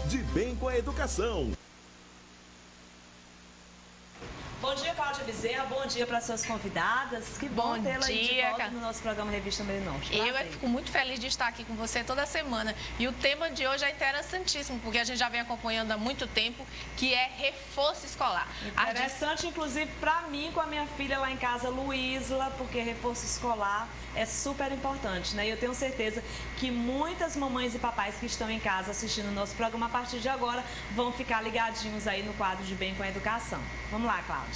De Bem com a Educação. Bom dia, Cláudia Bezerra. Bom dia para suas convidadas. Que bom tê-la aí de volta no nosso programa Revista Merinorte. Eu fico muito feliz de estar aqui com você toda semana. E o tema de hoje é interessantíssimo, porque a gente já vem acompanhando há muito tempo, que é reforço escolar. Interessante, inclusive, para mim, com a minha filha lá em casa, Luísla, porque reforço escolar é super importante, né? E eu tenho certeza que muitas mamães e papais que estão em casa assistindo o nosso programa, a partir de agora, vão ficar ligadinhos aí no quadro de Bem com a Educação. Vamos lá, Cláudia.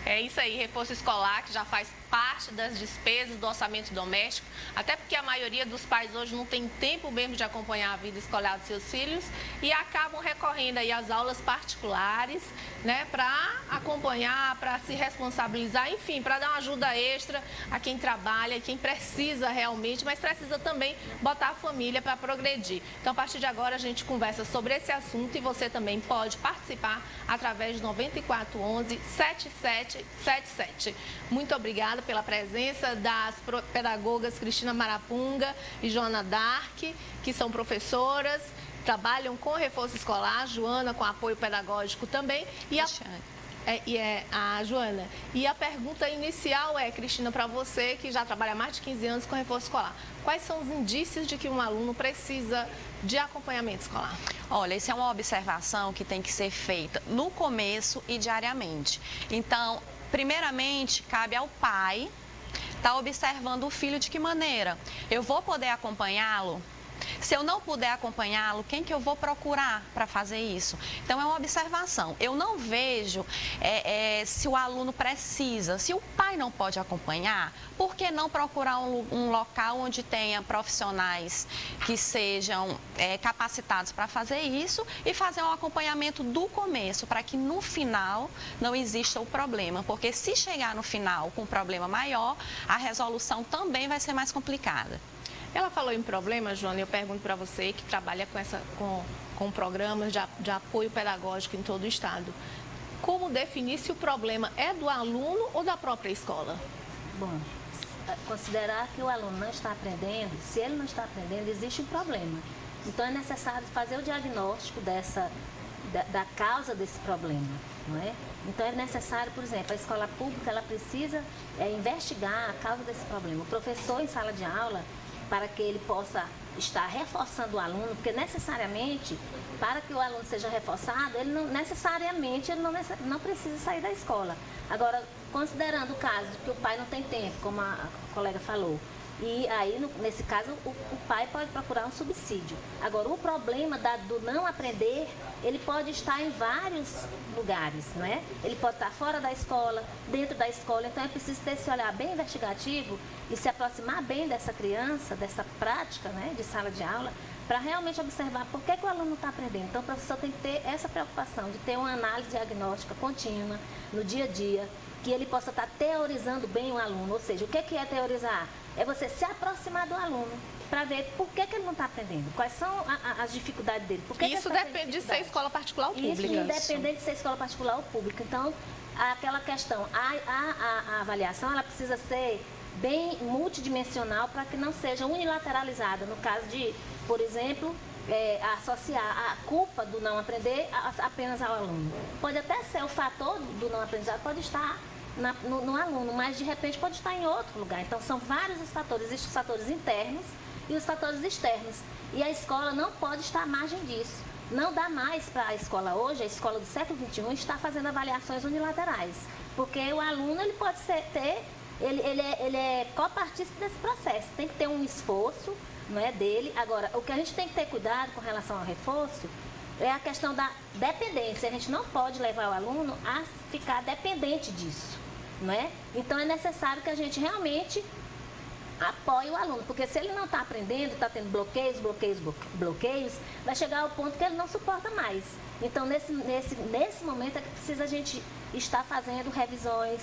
É isso aí, reforço escolar, que já faz parte das despesas do orçamento doméstico, até porque a maioria dos pais hoje não tem tempo mesmo de acompanhar a vida escolar dos seus filhos e acabam recorrendo aí às aulas particulares, né, para acompanhar, para se responsabilizar, enfim, para dar uma ajuda extra a quem trabalha, quem precisa realmente, mas precisa também botar a família para progredir. Então, a partir de agora, a gente conversa sobre esse assunto e você também pode participar através do 9411-7777. Muito obrigada pela presença das pedagogas Cristina Marapunga e Joana Dark, que são professoras, trabalham com reforço escolar, Joana com apoio pedagógico também. E a Joana. E a pergunta inicial é, Cristina, para você que já trabalha há mais de 15 anos com reforço escolar, quais são os indícios de que um aluno precisa de acompanhamento escolar? Olha, isso é uma observação que tem que ser feita no começo e diariamente. Então, primeiramente, cabe ao pai estar observando o filho de que maneira. Eu vou poder acompanhá-lo? Se eu não puder acompanhá-lo, quem que eu vou procurar para fazer isso? Então, é uma observação. Eu não vejo se o aluno precisa. Se o pai não pode acompanhar, por que não procurar um local onde tenha profissionais que sejam capacitados para fazer isso e fazer um acompanhamento do começo, para que no final não exista o problema. Porque se chegar no final com um problema maior, a resolução também vai ser mais complicada. Ela falou em problema, Joana, eu pergunto para você que trabalha com programas de apoio pedagógico em todo o estado. Como definir se o problema é do aluno ou da própria escola? Bom, considerar que o aluno não está aprendendo, se ele não está aprendendo, existe um problema. Então é necessário fazer o diagnóstico da causa desse problema, não é? Então é necessário, por exemplo, a escola pública ela precisa investigar a causa desse problema. O professor em sala de aula, para que ele possa estar reforçando o aluno, porque necessariamente, para que o aluno seja reforçado, ele não precisa sair da escola. Agora, considerando o caso de que o pai não tem tempo, como a colega falou, e aí, nesse caso, o pai pode procurar um subsídio. Agora, o problema do não aprender, ele pode estar em vários lugares, não é? Ele pode estar fora da escola, dentro da escola. Então, é preciso ter esse olhar bem investigativo e se aproximar bem dessa criança, dessa prática, né, de sala de aula, para realmente observar por que o aluno não está aprendendo. Então, o professor tem que ter essa preocupação de ter uma análise diagnóstica contínua, no dia a dia, que ele possa estar teorizando bem o aluno. Ou seja, o que é teorizar? É você se aproximar do aluno para ver por que ele não está aprendendo, quais são as dificuldades dele. Isso depende de ser escola particular ou pública. Isso independente de ser escola particular ou pública. Então, aquela questão, a avaliação ela precisa ser bem multidimensional para que não seja unilateralizada. No caso de, por exemplo, associar a culpa do não aprender apenas ao aluno. Pode até ser o fator do não aprendizado, pode estar no aluno, mas de repente pode estar em outro lugar. Então são vários os fatores, existem os fatores internos e os fatores externos. E a escola não pode estar à margem disso. Não dá mais para a escola hoje, a escola do século XXI, estar fazendo avaliações unilaterais. Porque o aluno ele pode ele é copartícipe desse processo. Tem que ter um esforço, não é, dele. Agora, o que a gente tem que ter cuidado com relação ao reforço é a questão da dependência. A gente não pode levar o aluno a ficar dependente disso, não é? Então, é necessário que a gente realmente apoie o aluno, porque se ele não está aprendendo, está tendo bloqueios, vai chegar ao ponto que ele não suporta mais. Então, nesse momento é que precisa a gente estar fazendo revisões,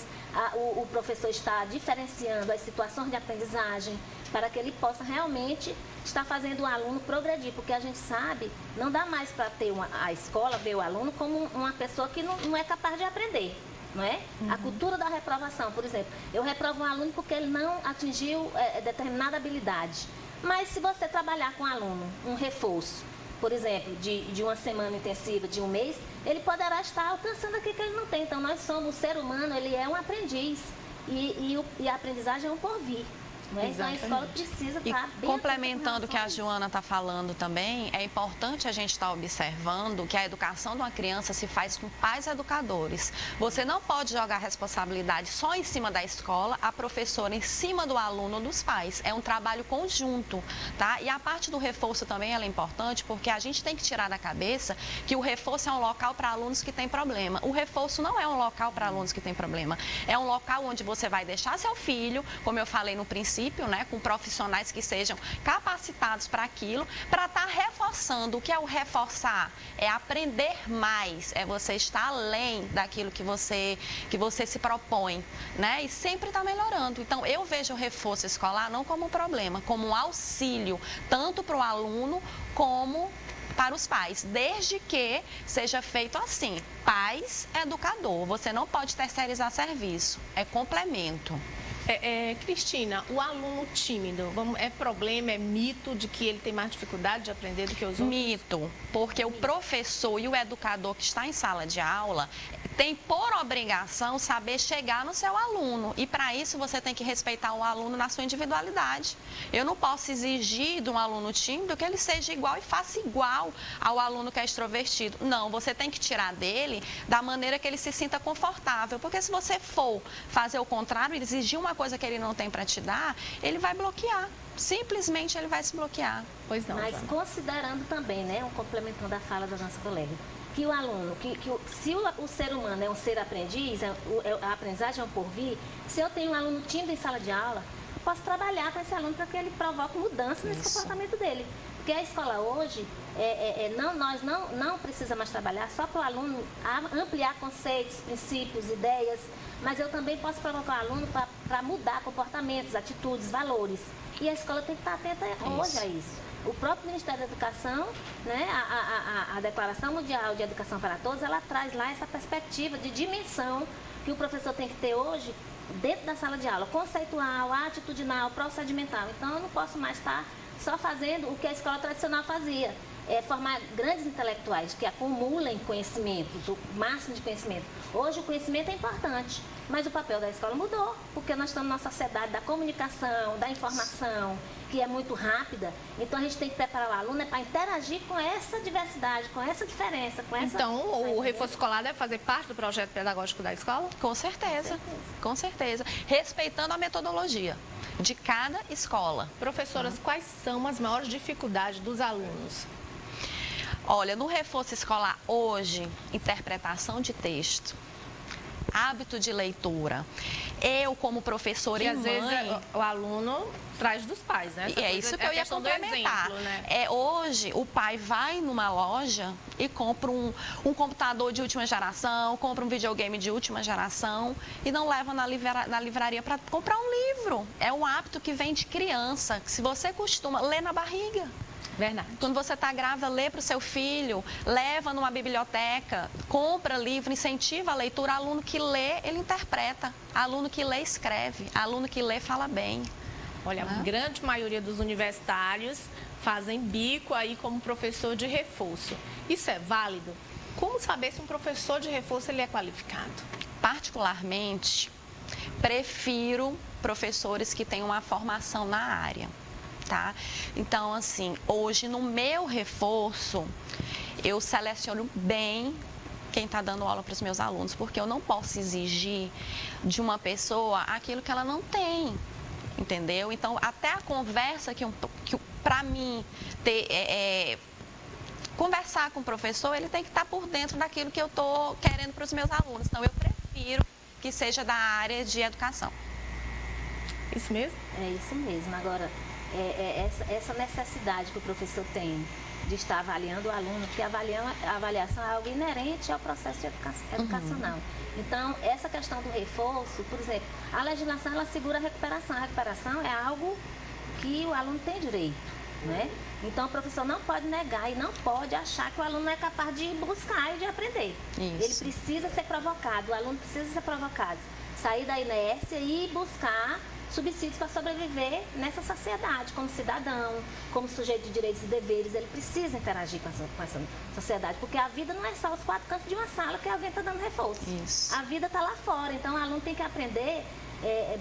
o professor está diferenciando as situações de aprendizagem para que ele possa realmente estar fazendo o aluno progredir, porque a gente sabe, não dá mais para ter a escola, ver o aluno como uma pessoa que não é capaz de aprender. Não é? A cultura da reprovação, por exemplo, eu reprovo um aluno porque ele não atingiu determinada habilidade. Mas se você trabalhar com o aluno, um reforço, por exemplo, de uma semana intensiva, de um mês, ele poderá estar alcançando aquilo que ele não tem. Então, nós somos, o ser humano, ele é um aprendiz e a aprendizagem é um porvir. Né? Então, a escola precisa estar bem... Complementando o que a Joana está falando também, é importante a gente estar observando que a educação de uma criança se faz com pais educadores. Você não pode jogar a responsabilidade só em cima da escola, a professora em cima do aluno ou dos pais. É um trabalho conjunto, tá? E a parte do reforço também ela é importante, porque a gente tem que tirar da cabeça que o reforço é um local para alunos que têm problema. O reforço não é um local para alunos que têm problema. É um local onde você vai deixar seu filho, como eu falei no princípio, né, com profissionais que sejam capacitados para aquilo, para estar reforçando. O que é o reforçar? É aprender mais, é você estar além daquilo que você se propõe, né, e sempre está melhorando. Então, eu vejo o reforço escolar não como um problema, como um auxílio, tanto para o aluno como para os pais, desde que seja feito assim, pais, educador. Você não pode terceirizar serviço, é complemento. Cristina, o aluno tímido, é problema, é mito de que ele tem mais dificuldade de aprender do que os outros? Mito, porque o professor e o educador que está em sala de aula tem por obrigação saber chegar no seu aluno e para isso você tem que respeitar o aluno na sua individualidade. Eu não posso exigir de um aluno tímido que ele seja igual e faça igual ao aluno que é extrovertido. Não, você tem que tirar dele da maneira que ele se sinta confortável, porque se você for fazer o contrário, exigir uma coisa que ele não tem para te dar, ele vai bloquear. Simplesmente ele vai se bloquear. Pois não. Mas considerando também, né, complementando a fala da nossa colega, que o aluno, se o ser humano é um ser aprendiz, a aprendizagem é um porvir, se eu tenho um aluno tímido em sala de aula, eu posso trabalhar com esse aluno para que ele provoque mudança nesse comportamento dele. Porque a escola hoje, nós não precisamos mais trabalhar só para o aluno ampliar conceitos, princípios, ideias, mas eu também posso provocar o aluno para mudar comportamentos, atitudes, valores. E a escola tem que estar atenta hoje a isso. O próprio Ministério da Educação, né, a Declaração Mundial de Educação para Todos, ela traz lá essa perspectiva de dimensão que o professor tem que ter hoje dentro da sala de aula, conceitual, atitudinal, procedimental. Então, eu não posso mais estar só fazendo o que a escola tradicional fazia, formar grandes intelectuais que acumulem conhecimentos, o máximo de conhecimento. Hoje o conhecimento é importante, mas o papel da escola mudou, porque nós estamos numa sociedade da comunicação, da informação, que é muito rápida. Então a gente tem que preparar o aluno para interagir com essa diversidade, com essa diferença, com essa... Então o reforço escolar deve fazer parte do projeto pedagógico da escola? Com certeza, com certeza. Respeitando a metodologia de cada escola. Professoras, quais são as maiores dificuldades dos alunos? Olha, no reforço escolar hoje, interpretação de texto, hábito de leitura. Eu, como professora e às mãe... vezes o aluno traz dos pais, né? E é isso que eu ia complementar. Exemplo, né? Hoje, o pai vai numa loja e compra um computador de última geração, compra um videogame de última geração e não leva na livraria para comprar um livro. É um hábito que vem de criança. Se você costuma ler na barriga. Verdade. Quando você está grávida, lê para o seu filho, leva numa biblioteca, compra livro, incentiva a leitura. Aluno que lê, ele interpreta. Aluno que lê, escreve. Aluno que lê, fala bem. Olha, a grande maioria dos universitários fazem bico aí como professor de reforço. Isso é válido? Como saber se um professor de reforço ele é qualificado? Particularmente, prefiro professores que têm uma formação na área. Tá? Então, assim, hoje no meu reforço, eu seleciono bem quem está dando aula para os meus alunos, porque eu não posso exigir de uma pessoa aquilo que ela não tem, entendeu? Então, até a conversa que para mim, conversar com o professor, ele tem que estar por dentro daquilo que eu estou querendo para os meus alunos. Então, eu prefiro que seja da área de educação. Isso mesmo? É isso mesmo. Agora... essa necessidade que o professor tem de estar avaliando o aluno, porque a avaliação é algo inerente ao processo educacional. Então, essa questão do reforço, por exemplo, a legislação ela segura a recuperação. A recuperação é algo que o aluno tem direito, né? Então, o professor não pode negar e não pode achar que o aluno não é capaz de buscar e de aprender. Isso. Ele precisa ser provocado, o aluno precisa ser provocado. Sair da inércia e buscar subsídios para sobreviver nessa sociedade, como cidadão, como sujeito de direitos e deveres. Ele precisa interagir com essa sociedade, porque a vida não é só os 4 cantos de uma sala que alguém está dando reforço. Isso. A vida está lá fora, então o aluno tem que aprender,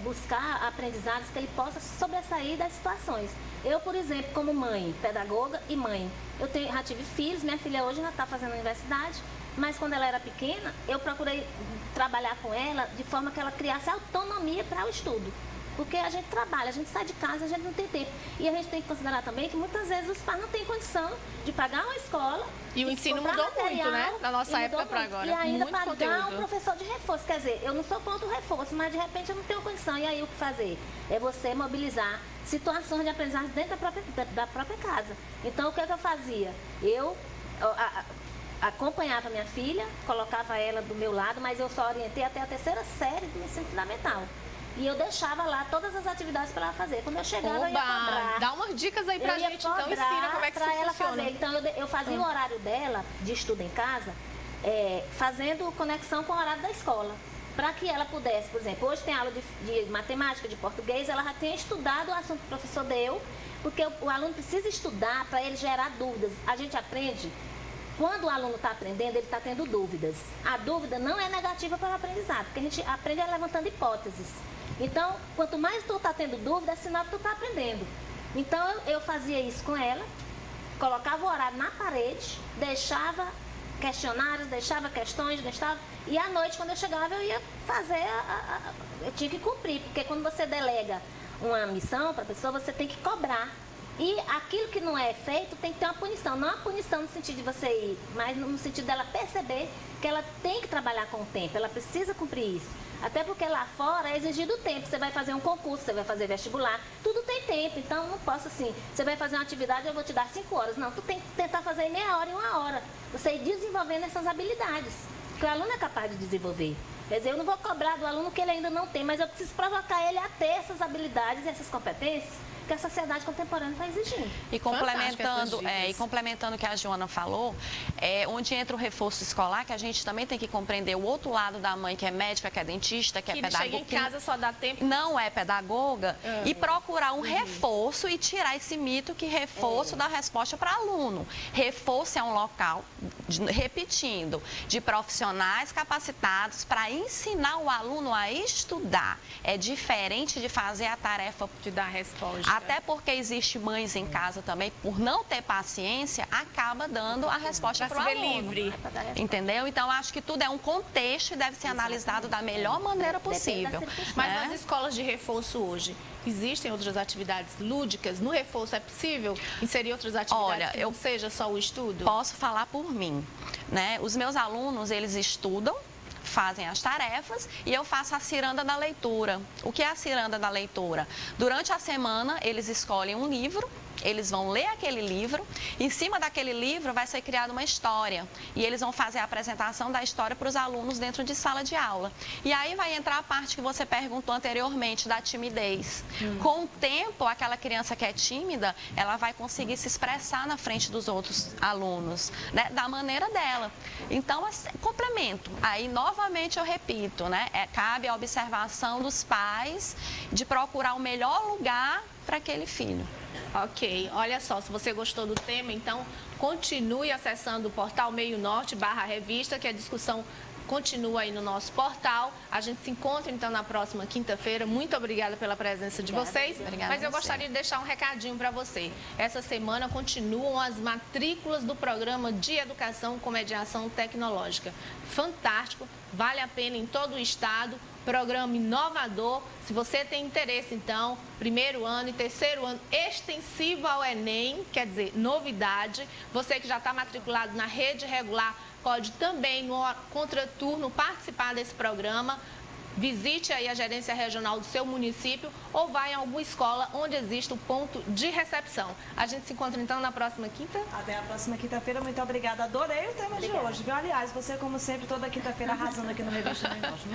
buscar aprendizados que ele possa sobressair das situações. Eu, por exemplo, como mãe, pedagoga e mãe, já tive filhos, minha filha hoje já está fazendo universidade, mas quando ela era pequena, eu procurei trabalhar com ela de forma que ela criasse autonomia para o estudo. Porque a gente trabalha, a gente sai de casa, a gente não tem tempo. E a gente tem que considerar também que muitas vezes os pais não têm condição de pagar uma escola. E o ensino mudou muito, né? Da nossa época para agora. E ainda muito pagar conteúdo. um professor de reforço. Quer dizer, eu não sou contra o reforço, mas de repente eu não tenho condição. E aí o que fazer? É você mobilizar situações de aprendizagem dentro da própria casa. Então o que é que eu fazia? Eu acompanhava minha filha, colocava ela do meu lado, mas eu só orientei até a 3ª série do ensino fundamental. E eu deixava lá todas as atividades para ela fazer. Quando eu chegava, eu ia cobrar. Dá umas dicas aí pra gente, então ensina como é que isso ela funciona. fazer. Então eu fazia o horário dela de estudo em casa, fazendo conexão com o horário da escola. Para que ela pudesse, por exemplo, hoje tem aula de matemática, de português, ela já tem estudado o assunto que o professor deu, porque o aluno precisa estudar para ele gerar dúvidas. A gente aprende. Quando o aluno está aprendendo, ele está tendo dúvidas. A dúvida não é negativa para o aprendizado, porque a gente aprende levantando hipóteses. Então, quanto mais tu está tendo dúvida, é sinal que tu está aprendendo. Então, eu fazia isso com ela, colocava o horário na parede, deixava questionários, deixava questões, e à noite, quando eu chegava, eu ia fazer, eu tinha que cumprir, porque quando você delega uma missão para a pessoa, você tem que cobrar. E aquilo que não é feito tem que ter uma punição. Não uma punição no sentido de você ir, mas no sentido dela perceber que ela tem que trabalhar com o tempo, ela precisa cumprir isso. Até porque lá fora é exigido tempo. Você vai fazer um concurso, você vai fazer vestibular, tudo tem tempo. Então não posso assim, você vai fazer uma atividade, eu vou te dar 5 horas. Não, tu tem que tentar fazer em meia hora e 1 hora. Você ir desenvolvendo essas habilidades, que o aluno é capaz de desenvolver. Quer dizer, eu não vou cobrar do aluno que ele ainda não tem, mas eu preciso provocar ele a ter essas habilidades, essas competências que a sociedade contemporânea está exigindo. E complementando o que a Joana falou, onde entra o reforço escolar, que a gente também tem que compreender o outro lado da mãe, que é médica, que é dentista, que é pedagoga. Chega em casa, só dá tempo. Não é pedagoga, e procurar um reforço e tirar esse mito que reforço dá resposta para aluno. Reforço é um local, repetindo, de profissionais capacitados para ensinar o aluno a estudar. É diferente de fazer a tarefa de dar resposta. Até porque existe mães em casa também, por não ter paciência, acaba dando a resposta para o aluno. Livre. Entendeu? Então, acho que tudo é um contexto e deve ser analisado da melhor maneira possível. Mas nas escolas de reforço hoje, existem outras atividades lúdicas? No reforço é possível inserir outras atividades que não seja só o estudo? Posso falar por mim, né? Os meus alunos, eles estudam, fazem as tarefas e eu faço a ciranda da leitura. O que é a ciranda da leitura? Durante a semana, eles escolhem um livro, eles vão ler aquele livro, em cima daquele livro vai ser criada uma história e eles vão fazer a apresentação da história para os alunos dentro de sala de aula. E aí vai entrar a parte que você perguntou anteriormente, da timidez. Com o tempo, aquela criança que é tímida, ela vai conseguir se expressar na frente dos outros alunos, né, da maneira dela. Então, complemento. Aí, novamente, eu repito, né, cabe a observação dos pais de procurar o melhor lugar para aquele filho. Ok, olha só, se você gostou do tema, então continue acessando o portal Meio Norte /revista, que a discussão continua aí no nosso portal. A gente se encontra então na próxima quinta-feira. Muito obrigada pela presença de vocês. Mas eu gostaria de deixar um recadinho para você. Essa semana continuam as matrículas do programa de educação com mediação tecnológica. Fantástico, vale a pena em todo o estado. Programa inovador. Se você tem interesse, então, 1º ano e 3º ano, extensivo ao Enem, quer dizer, novidade. Você que já está matriculado na rede regular, pode também, no contraturno, participar desse programa. Visite aí a gerência regional do seu município ou vá em alguma escola onde existe o ponto de recepção. A gente se encontra, então, na próxima quinta. Até a próxima quinta-feira. Muito obrigada. Adorei o tema de hoje, viu? Aliás, você, como sempre, toda quinta-feira arrasando aqui no Revista Meio Norte.